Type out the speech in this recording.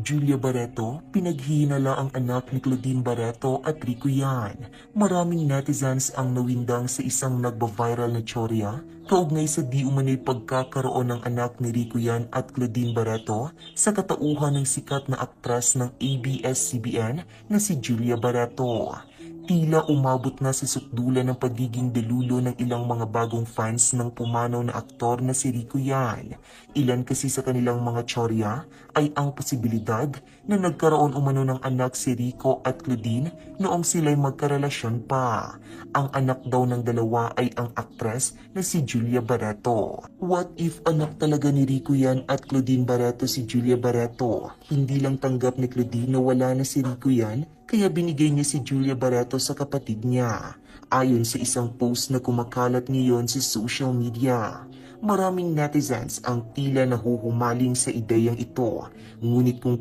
Julia Barreto, pinaghihinala ang anak ni Claudine Barreto at Rico yan. Maraming netizens ang nawindang sa isang nagba-viral na tsorya kaugnay sa di umano'y pagkakaroon ng anak ni Rico yan at Claudine Barreto sa katauhan ng sikat na aktres ng ABS-CBN na si Julia Barreto. Tila umabot na sa sukdulan ng pagiging delulo ng ilang mga bagong fans ng pumanaw na aktor na si Rico yan. Ilan kasi sa kanilang mga tsorya ay ang posibilidad na nagkaroon umano ng anak si Rico at Claudine noong sila'y magkarelasyon pa. Ang anak daw ng dalawa ay ang aktres na si Julia Barreto. What if anak talaga ni Rico yan at Claudine Barreto si Julia Barreto? Hindi lang tanggap ni Claudine na wala na si Rico yan, kaya binigay niya si Julia Barreto sa kapatid niya. Ayon sa isang post na kumakalat ngayon sa social media, maraming netizens ang tila nahuhumaling sa ideyang ito. Ngunit kung